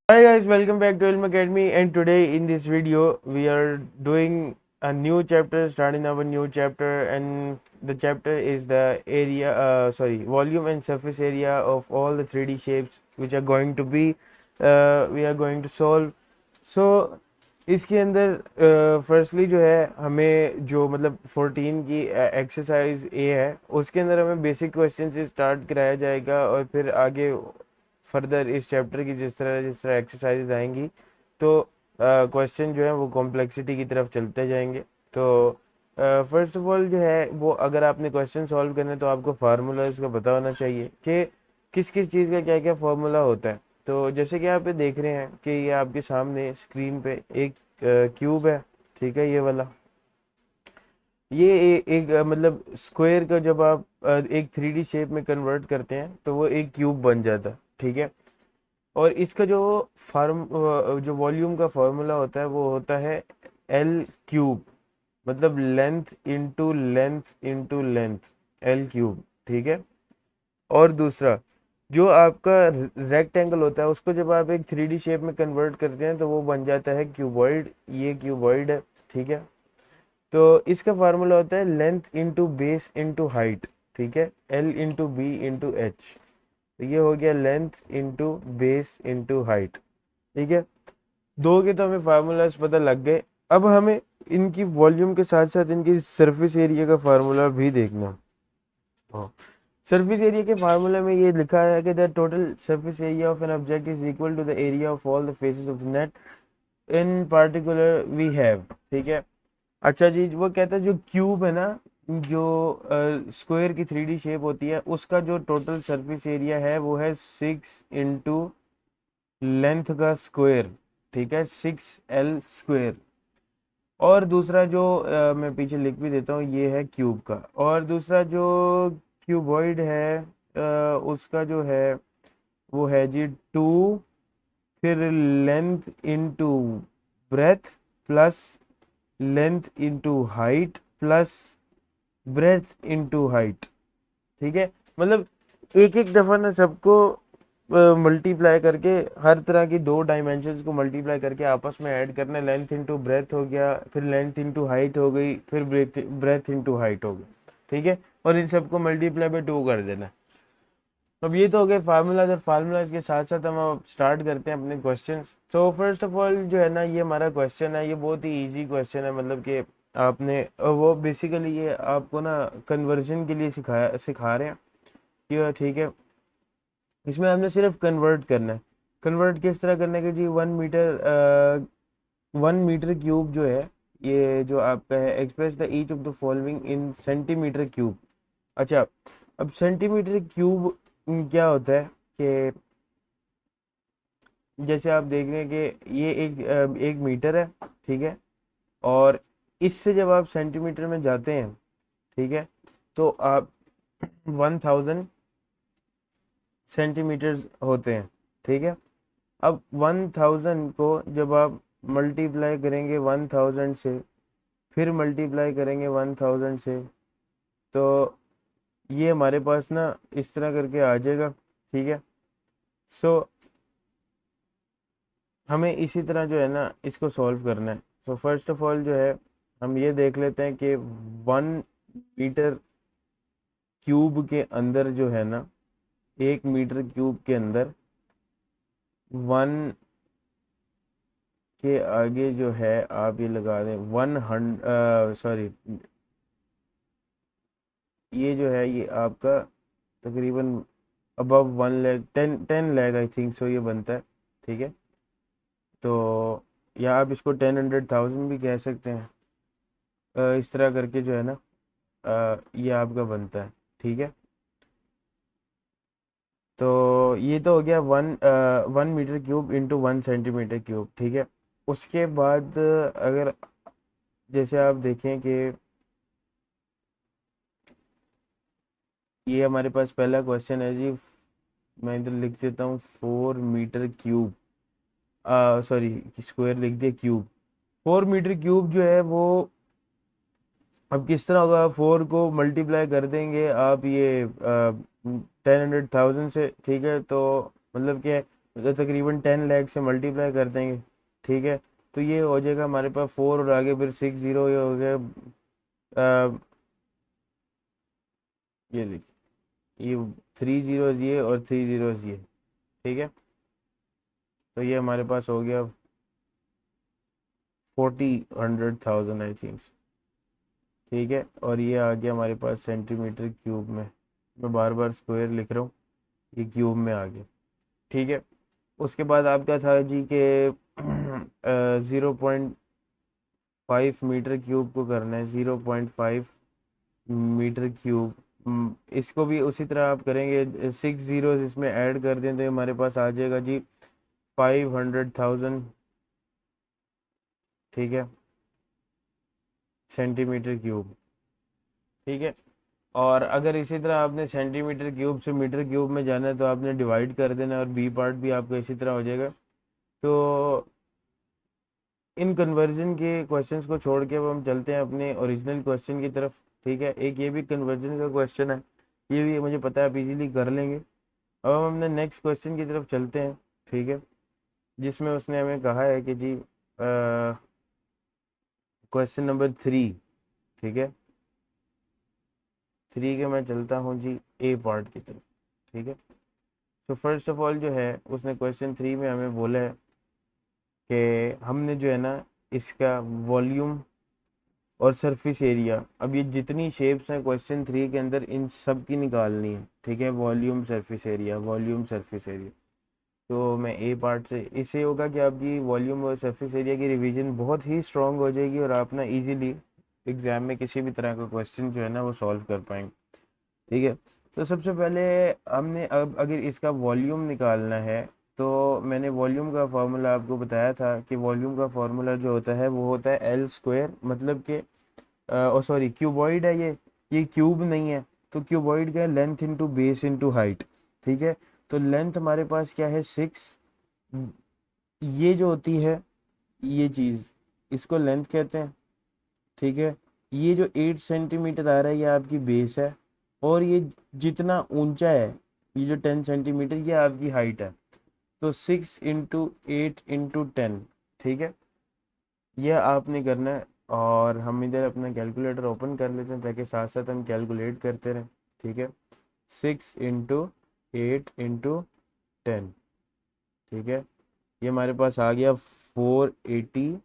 Hi guys, welcome back to Ilm Academy, and today in this video we are doing a new chapter, starting our new chapter, and the chapter is the volume and surface area of all the 3D shapes which are going to be we are going to solve. So इसके अंदर firstly जो है हमें जो मतलब 14 की exercise ए है उसके अंदर हमें बेसिक क्वेश्चन से स्टार्ट कराया जाएगा और फिर आगे फर्दर इस चैप्टर की जिस तरह एक्सरसाइजेज आएंगी तो क्वेश्चन जो है वो कॉम्प्लेक्सिटी की तरफ चलते जाएंगे। तो फर्स्ट ऑफ ऑल जो है वो अगर आपने क्वेश्चन सॉल्व करने तो आपको फार्मूला इसका पता होना चाहिए कि किस किस चीज़ का क्या क्या फार्मूला होता है। तो जैसे कि आप ये देख रहे हैं कि ये आपके सामने स्क्रीन पे एक क्यूब है, ठीक है, ये वाला। ये एक मतलब स्क्वायर का जब आप एक 3D शेप में कन्वर्ट करते हैं तो वो एक क्यूब बन जाता है, ठीक है। और इसका जो वॉल्यूम का फॉर्मूला होता है वो होता है एल क्यूब, मतलब length into length into length, L cube, ठीक है। और दूसरा जो आपका रेक्टेंगल होता है उसको जब आप एक 3D शेप में कन्वर्ट करते हैं तो वो बन जाता है क्यूबॉइड, ये क्यूबॉइड है, ठीक है। तो इसका फार्मूला होता है length into base into height, ठीक है, L into B into H. तो ये हो गया length into base into height, ठीक है। दो के तो हमें फार्मूलाज पता लग गए। अब हमें इनकी वॉल्यूम के साथ साथ इनकी सरफेस एरिया का फार्मूला भी देखना। हाँ, सरफेस एरिया के फार्मूला में ये लिखा है कि the total surface area of an object is equal to the area of all the faces of the net in particular we have, ठीक है। अच्छा जी, वो कहता है जो क्यूब है ना, जो स्क्वायर की 3D शेप होती है उसका जो टोटल सरफेस एरिया है वो है 6 इंटू लेंथ का स्क्वायर, ठीक है, 6L स्क्वायर। और दूसरा जो मैं पीछे लिख भी देता हूँ, ये है क्यूब का। और दूसरा जो क्यूबॉइड है उसका जो है वो है जी 2, फिर length into breadth plus length into height plus breadth into height, ठीक है। मतलब एक एक दफ़ा ना सबको मल्टीप्लाई करके, हर तरह की दो डायमेंशंस को मल्टीप्लाई करके आपस में ऐड करना। लेंथ इंटू ब्रेथ हो गया, फिर लेंथ इंटू हाइट हो गई, फिर ब्रेथ इंटू हाइट हो गई, ठीक है। और इन सबको मल्टीप्लाई बाय 2 कर देना। अब ये तो हो गए फार्मूलाज, और फार्मूलाज के साथ साथ हम अब स्टार्ट करते हैं अपने question. So first of all जो है ना, ये हमारा क्वेश्चन है, ये बहुत ही इजी क्वेश्चन है। मतलब कि आपने वो बेसिकली ये आपको ना कन्वर्जन के लिए सिखा रहे हैं कि ठीक है, इसमें हमने सिर्फ कन्वर्ट करना है। कन्वर्ट किस तरह करने के जी, 1 मीटर क्यूब जो है, ये जो आपका है, express the each of the following in centimetre cube. अच्छा, अब सेंटीमीटर क्यूब क्या होता है कि जैसे आप देख रहे हैं कि ये एक मीटर है, ठीक है। और इससे जब आप सेंटीमीटर में जाते हैं, ठीक है, तो आप 1000 सेंटीमीटर होते हैं, ठीक है। अब 1000 को जब आप मल्टीप्लाई करेंगे 1000 से, फिर मल्टीप्लाई करेंगे 1000 से, तो ये हमारे पास ना इस तरह करके आ जाएगा, ठीक है। सो हमें इसी तरह जो है ना इसको सॉल्व करना है। सो फर्स्ट ऑफ ऑल जो है हम ये देख लेते हैं कि 1 मीटर क्यूब के अंदर जो है ना, 1 मीटर क्यूब के अंदर 1 के आगे जो है आप ये लगा दें 100, सॉरी, ये जो है ये आपका तकरीबन अबव 1 लाख, 10 लाख आई थिंक सो ये बनता है, ठीक है। तो या आप इसको 10,100,000 भी कह सकते हैं। इस तरह करके जो है ना ये आपका बनता है, ठीक है। तो ये तो हो गया 1 metre cube into 1 centimetre cube, ठीक है। उसके बाद अगर जैसे आप देखें कि ये हमारे पास पहला क्वेश्चन है जी, मैं इधर लिख देता हूँ 4 मीटर क्यूब, सॉरी स्क्वायर लिख दिया, क्यूब। 4 मीटर क्यूब जो है वो अब किस तरह होगा, 4 को मल्टीप्लाई कर देंगे आप ये 10,100,000 से, ठीक है। तो मतलब कि तो तकरीबन 10 लाख से मल्टीप्लाई कर देंगे, ठीक है। तो ये हो जाएगा हमारे पास 4 और आगे फिर 6 जीरो, ये हो गया ये देखिए, ये 3 जीरोज ये और 3 जीरोज ये, ठीक है। तो ये हमारे पास हो गया 100,000 आई थिंक, ठीक है। और ये आ गया हमारे पास सेंटीमीटर क्यूब में, मैं बार बार स्क्वायर लिख रहा हूँ, ये क्यूब में आ गया, ठीक है। उसके बाद आपका था जी के 0.5 मीटर क्यूब को करना है, 0.5 मीटर क्यूब। इसको भी उसी तरह आप करेंगे, 6 जीरोज इसमें ऐड कर दें तो ये हमारे पास आ जाएगा जी 500,000, ठीक है, सेंटीमीटर क्यूब, ठीक है। और अगर इसी तरह आपने सेंटीमीटर क्यूब से मीटर क्यूब में जाना है तो आपने डिवाइड कर देना, और बी पार्ट भी आपका इसी तरह हो जाएगा। तो इन कन्वर्जन के क्वेश्चंस को छोड़ के अब हम चलते हैं अपने ओरिजिनल क्वेश्चन की तरफ, ठीक है। एक ये भी कन्वर्जन का क्वेश्चन है, ये भी मुझे पता है आप इजीली कर लेंगे। अब हम अपने नेक्स्ट क्वेश्चन की तरफ चलते हैं, ठीक है, जिसमें उसने हमें कहा है कि जी क्वेश्चन नंबर 3, ठीक है, 3 के मैं चलता हूँ जी ए पार्ट की तरफ, ठीक है। तो फर्स्ट ऑफ ऑल जो है उसने क्वेश्चन 3 में हमें बोला है कि हमने जो है ना इसका वॉल्यूम और सरफेस एरिया, अब ये जितनी शेप्स हैं क्वेश्चन 3 के अंदर इन सब की निकालनी है, ठीक है। Volume surface area, volume surface area. तो मैं ए पार्ट से, इससे होगा कि आपकी वॉल्यूम और सरफेस एरिया की रिवीजन बहुत ही स्ट्रांग हो जाएगी और आप ना इजीली एग्जाम में किसी भी तरह का क्वेश्चन जो है ना वो सॉल्व कर पाएंगे, ठीक है। तो सबसे पहले हमने अब अगर इसका वॉल्यूम निकालना है तो मैंने वॉल्यूम का फार्मूला आपको बताया था कि वॉल्यूम का फार्मूला जो होता है वो होता है एल स्क्वायर, मतलब कि ओ सॉरी क्यूबॉइड है ये क्यूब नहीं है। तो क्यूबॉइड का length into base into height, ठीक है। तो लेंथ हमारे पास क्या है 6, ये जो होती है ये चीज़, इसको लेंथ कहते हैं, ठीक है। ये जो 8 सेंटीमीटर आ रहा है ये आपकी बेस है, और ये जितना ऊंचा है ये जो 10 सेंटीमीटर ये आपकी हाइट है। तो 6 × 8 × 10, ठीक है, यह आपने करना है। और हम इधर अपना कैलकुलेटर ओपन कर लेते हैं ताकि साथ साथ हम कैलकुलेट करते रहें, ठीक है। 6 × 8 × 10, ठीक है, ये हमारे पास आ गया 480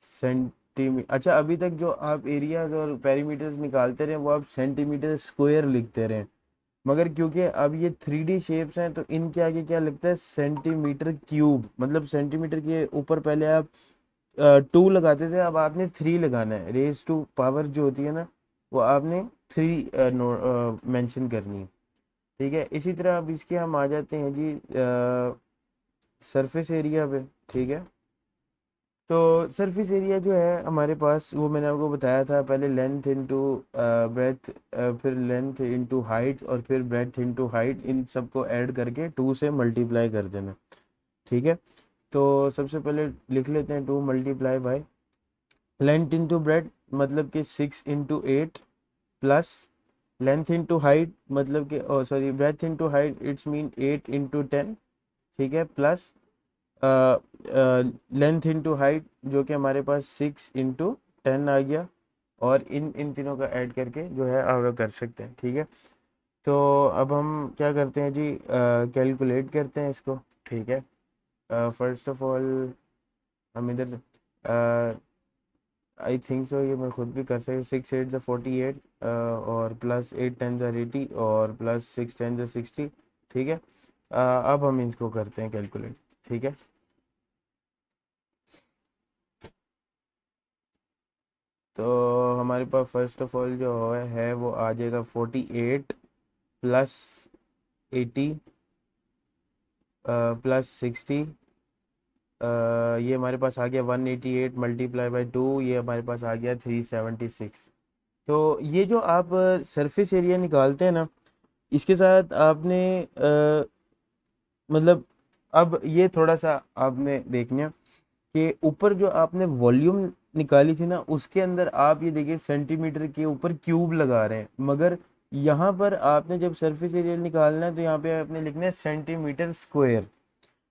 सेंटीमीटर। अच्छा, अभी तक जो आप एरियाज और पेरीमीटर्स निकालते रहे वो आप सेंटीमीटर स्क्वायर लिखते रहे, मगर क्योंकि अब ये 3D शेप्स हैं तो इनके आगे क्या लगता है सेंटीमीटर क्यूब, मतलब सेंटीमीटर के ऊपर पहले आप 2 लगाते थे, अब आपने 3 लगाना है, रेज टू पावर जो होती है ना वो आपने 3 मेंशन करनी है, ठीक है। इसी तरह अब इसके हम आ जाते हैं जी सरफेस एरिया पे, ठीक है। तो सरफेस एरिया जो है हमारे पास वो मैंने आपको बताया था, पहले लेंथ इंटू ब्रेथ, फिर लेंथ इंटू हाइट और फिर ब्रेथ इंटू हाइट, इन सबको ऐड करके 2 से मल्टीप्लाई कर देना, ठीक है। तो सबसे पहले लिख लेते हैं 2 multiply by length into breadth, मतलब कि 6 × 8 प्लस लेंथ इंटू हाइट, मतलब कि oh sorry breadth into height it's mean 8 × 10, ठीक है, प्लस लेंथ इंटू हाइट जो कि हमारे पास 6 × 10 आ गया, और इन इन तीनों का ऐड करके जो है आगे कर सकते हैं, ठीक है। तो अब हम क्या करते हैं जी, कैलकुलेट करते हैं इसको, ठीक है। फर्स्ट ऑफ ऑल हम इधर से आई थिंक सो ये मैं खुद भी कर सकता, 6 × 8 = 48, और प्लस 8 × 10 = 80 और प्लस 6 × 10 = 60, ठीक है। अब हम इसको करते हैं कैलकुलेट, ठीक है। तो हमारे पास फर्स्ट ऑफ ऑल जो है वो आ जाएगा 48 प्लस 80 प्लस 60, ये हमारे पास आ गया 188 मल्टीप्लाई बाई 2, ये हमारे पास आ गया 376। तो ये जो आप सरफेस एरिया निकालते हैं ना इसके साथ आपने मतलब अब ये थोड़ा सा आपने देखना कि ऊपर जो आपने वॉल्यूम निकाली थी ना उसके अंदर आप ये देखिए सेंटीमीटर के ऊपर क्यूब लगा रहे हैं, मगर यहाँ पर आपने जब सरफेस एरिया निकालना है तो यहाँ पे आपने लिखना है सेंटीमीटर स्क्वायर,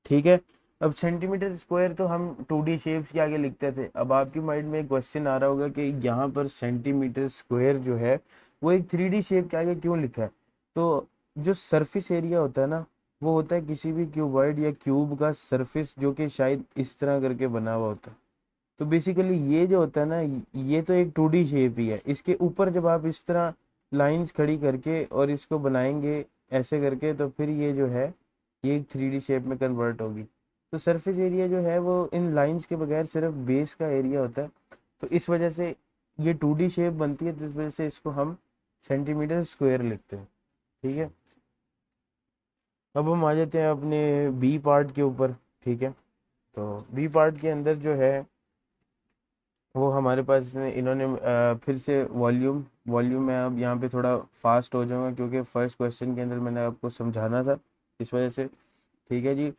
ठीक है। अब सेंटीमीटर स्क्वायर तो हम 2D शेप्स के आगे लिखते थे। अब आपकी माइंड में एक क्वेश्चन आ रहा होगा कि यहाँ पर सेंटीमीटर स्क्वायर जो है वो एक 3D शेप के आगे क्यों लिखा है। तो जो सरफेस एरिया होता है ना, वो होता है किसी भी क्यूबॉइड या क्यूब का सरफेस, जो कि शायद इस तरह करके बना हुआ होता है। तो बेसिकली ये जो होता है ना, ये तो एक 2D शेप ही है। इसके ऊपर जब आप इस तरह लाइंस खड़ी करके और इसको बनाएंगे ऐसे करके, तो फिर ये जो है ये एक 3D शेप में कन्वर्ट होगी। तो सरफेस एरिया जो है वो इन लाइंस के बगैर सिर्फ बेस का एरिया होता है। तो इस वजह से ये 2D शेप बनती है, तो इस वजह से इसको हम सेंटीमीटर स्क्वायर लिखते हैं। ठीक है। अब हम आ जाते हैं अपने बी पार्ट के ऊपर। ठीक है। तो बी पार्ट के अंदर जो है वो हमारे पास इन्होंने फिर से वॉल्यूम वॉल्यूम में, अब यहाँ पे थोड़ा फास्ट हो जाऊंगा क्योंकि फर्स्ट क्वेश्चन के अंदर मैंने आपको समझाना था, इस वजह से। ठीक है जी।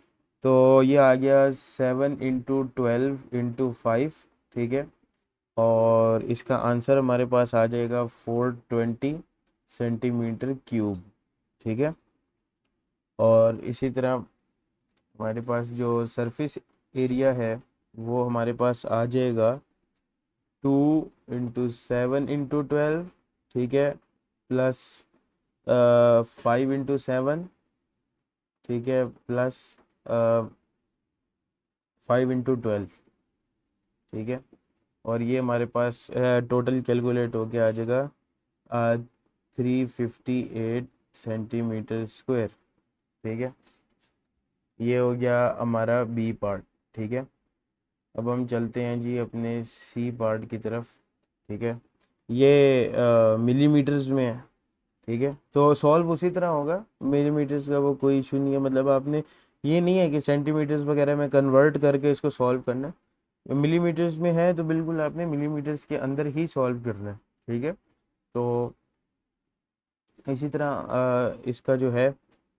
तो ये आ गया 7 × 12 × 5। ठीक है। और इसका आंसर हमारे पास आ जाएगा 420 सेंटीमीटर क्यूब। ठीक है। और इसी तरह हमारे पास जो सरफेस एरिया है वो हमारे पास आ जाएगा 2 × 7 × 12। ठीक है। प्लस 5 × 7। ठीक है। प्लस 5 × 12। ठीक है। और ये हमारे पास टोटल कैलकुलेट होके आ जाएगा 358 सेंटीमीटर स्क्वायर। ठीक है। ये हो गया हमारा बी पार्ट। ठीक है। अब हम चलते हैं जी अपने सी पार्ट की तरफ। ठीक है। ये मिलीमीटर्स में है। ठीक है। तो सॉल्व उसी तरह होगा, मिलीमीटर्स का वो कोई इशू नहीं है। मतलब आपने ये नहीं है कि सेंटीमीटर्स वगैरह में कन्वर्ट करके इसको सॉल्व करना है। मिलीमीटर्स में है तो बिल्कुल आपने मिलीमीटर्स के अंदर ही सॉल्व करना है। ठीक है। तो इसी तरह इसका जो है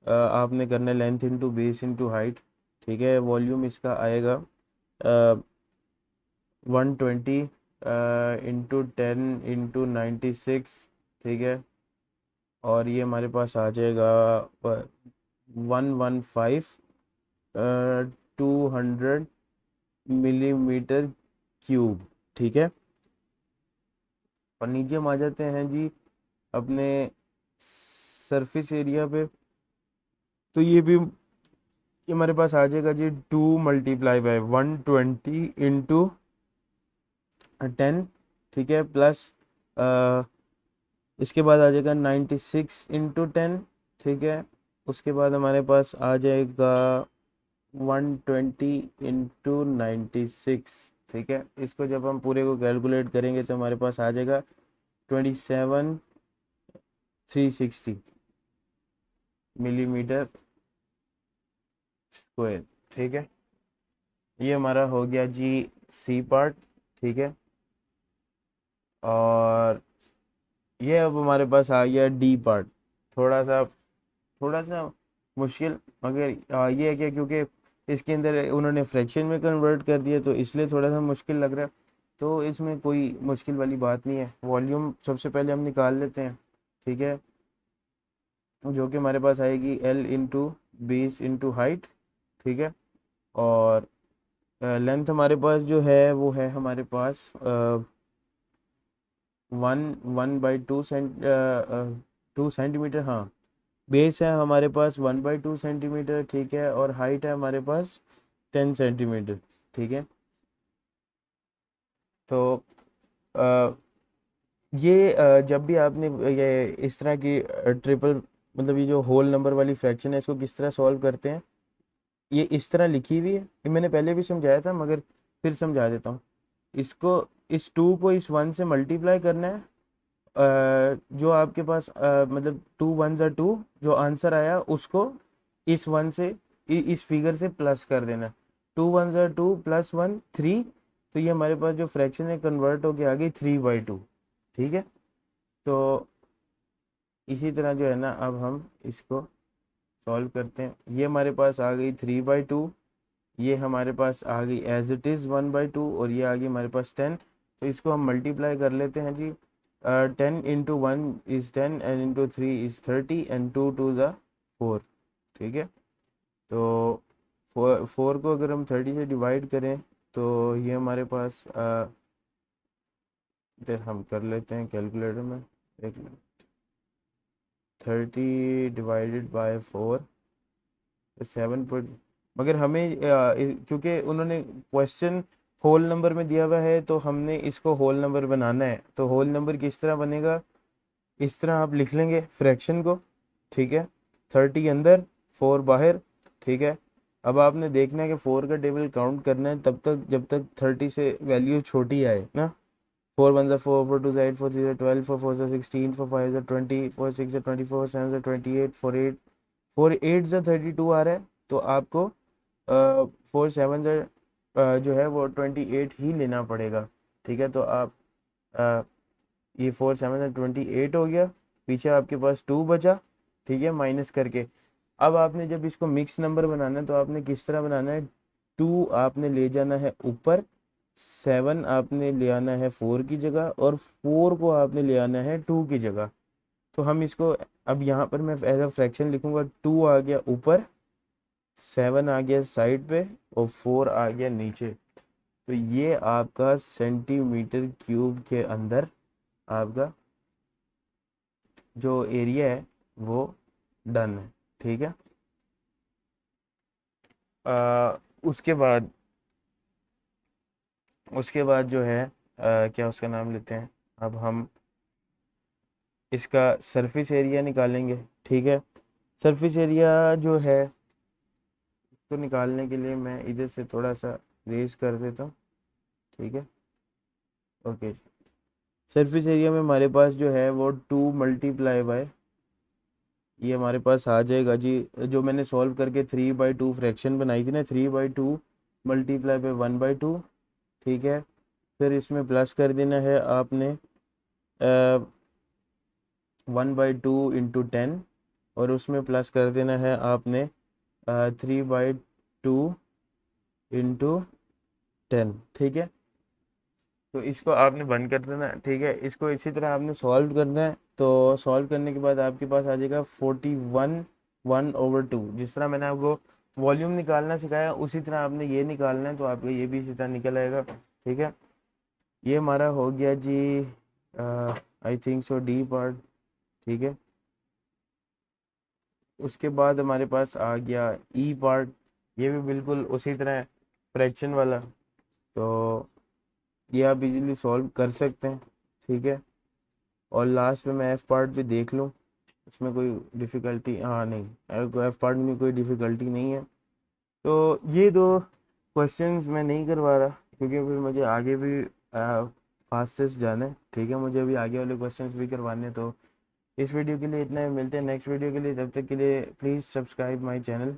आपने करना है length into base into height. ठीक है। वॉल्यूम इसका आएगा 120 × 10 × 96। ठीक है। और ये हमारे पास आ जाएगा 115 200 मिलीमीटर क्यूब। ठीक है। और नीचे हम आ जाते हैं जी अपने सरफेस एरिया पे। तो ये हमारे पास आ जाएगा जी 2 × 120 × 10। ठीक है। प्लस इसके बाद आ जाएगा 96 × 10। ठीक है। उसके बाद हमारे पास आ जाएगा 120 × 96। ठीक है। इसको जब हम पूरे को कैलकुलेट करेंगे तो हमारे पास आ जाएगा 27,360 मिलीमीटर स्क्वायर। ठीक है। ये हमारा हो गया जी सी पार्ट। ठीक है। और ये अब हमारे पास आ गया डी पार्ट। थोड़ा सा मुश्किल, मगर ये है कि क्योंकि इसके अंदर उन्होंने फ्रैक्शन में कन्वर्ट कर दिया तो इसलिए थोड़ा सा मुश्किल लग रहा है। तो इसमें कोई मुश्किल वाली बात नहीं है। वॉल्यूम सबसे पहले हम निकाल लेते हैं। ठीक है। जो कि हमारे पास आएगी L into base into height. ठीक है। और लेंथ हमारे पास जो है वो है हमारे पास 2 सेंटीमीटर। हाँ, बेस है हमारे पास 1/2 सेंटीमीटर। ठीक है। और हाइट है हमारे पास 10 सेंटीमीटर। ठीक है। तो अ, ये जब भी आपने ये इस तरह की ट्रिपल, मतलब ये जो होल नंबर वाली फ्रैक्शन है, इसको किस तरह सॉल्व करते हैं, ये इस तरह लिखी हुई है। ये मैंने पहले भी समझाया था मगर फिर समझा देता हूँ। इसको, इस 2 को इस 1 से मल्टीप्लाई करना है। जो आपके पास मतलब 2 1 2, जो आंसर आया उसको इस 1 से इस फिगर से प्लस कर देना। 2 1 2 प्लस 1 3। तो ये हमारे पास जो फ्रैक्शन है कन्वर्ट होके आ गई 3/2। ठीक है। तो इसी तरह जो है ना, अब हम इसको सॉल्व करते हैं। ये हमारे पास आ गई 3/2। ये हमारे पास आ गई एज इट इज़ 1/2। और ये आ गई हमारे पास 10। तो इसको हम मल्टीप्लाई कर लेते हैं जी। 10 × 1 = 10 एंड इंटू 3 = 30 एंड 2 2 = 4। ठीक है। तो फोर को अगर हम 30 से डिवाइड करें तो ये हमारे पास इधर हम कर लेते हैं कैलकुलेटर में, एक मिनट। 30 डिवाइडेड बाय 4 7 मगर हमें क्योंकि उन्होंने क्वेश्चन होल नंबर में दिया हुआ है तो हमने इसको होल नंबर बनाना है। तो होल नंबर किस तरह बनेगा, इस तरह आप लिख लेंगे फ्रैक्शन को, ठीक है। 30 अंदर 4 बाहर, ठीक है। अब आपने देखना है कि 4 का टेबल काउंट करना है तब तक जब तक 30 से वैल्यू छोटी आए ना। 4 1 4, 4 2 8, 4 3 12, 4 4 16, 4 5 20, 4 6 24, 7 28, 4 8, 4 8 32 आ रहा है तो आपको 4 7 जो है वो 28 ही लेना पड़ेगा, ठीक है। तो आप ये 4 7 28 हो गया, पीछे आपके पास 2 बचा, ठीक है, माइनस करके। अब आपने जब इसको मिक्स नंबर बनाना है तो आपने किस तरह बनाना है, 2 आपने ले जाना है ऊपर, 7 आपने ले आना है 4 की जगह और 4 को आपने ले आना है 2 की जगह। तो हम इसको अब यहाँ पर मैं एज अ फ्रैक्शन लिखूंगा, 2 आ गया ऊपर, 7 आ गया साइड पे और 4 आ गया नीचे। तो ये आपका सेंटीमीटर क्यूब के अंदर आपका जो एरिया है वो डन है, ठीक है। उसके बाद जो है क्या उसका नाम लेते हैं, अब हम इसका सरफेस एरिया निकालेंगे, ठीक है। सरफेस एरिया जो है इसको निकालने के लिए मैं इधर से थोड़ा सा रेज कर देता हूँ, ठीक है, ओके। सरफेस एरिया में हमारे पास जो है वो 2 मल्टीप्लाई बाय ये हमारे पास आ जाएगा जी, जो मैंने सॉल्व करके 3/2 फ्रैक्शन बनाई थी ना, 3/2 मल्टीप्लाई बाय 1/2, ठीक है। फिर इसमें प्लस कर देना है आपने 1/2 इंटू 10 और उसमें प्लस कर देना है आपने 3/2 इंटू 10, ठीक है। तो इसको आपने बंद कर देना है, ठीक है। इसको इसी तरह आपने सॉल्व करना है। तो सॉल्व करने के बाद आपके पास आ जाएगा 41 1/2। जिस तरह मैंने आपको वॉल्यूम निकालना सिखाया उसी तरह आपने ये निकालना है, तो आपका ये भी इसी तरह निकल आएगा, ठीक है। ये हमारा हो गया जी I think so D part, ठीक है। उसके बाद हमारे पास आ गया ई पार्ट, ये भी बिल्कुल उसी तरह फ्रैक्शन वाला। तो ये आप इजीली सॉल्व कर सकते हैं, ठीक है। और लास्ट में मैं एफ पार्ट भी देख लूँ, इसमें कोई डिफ़िकल्टी, हाँ नहीं, एफ पार्ट में कोई डिफ़िकल्टी नहीं है। तो ये दो क्वेश्चंस मैं नहीं करवा रहा क्योंकि फिर मुझे आगे भी फास्टेस्ट जाना है, ठीक है। मुझे अभी आगे वाले क्वेश्चंस भी करवाने हैं। तो इस वीडियो के लिए इतना ही, मिलते हैं नेक्स्ट वीडियो के लिए। तब तक के लिए प्लीज़ सब्सक्राइब माय चैनल।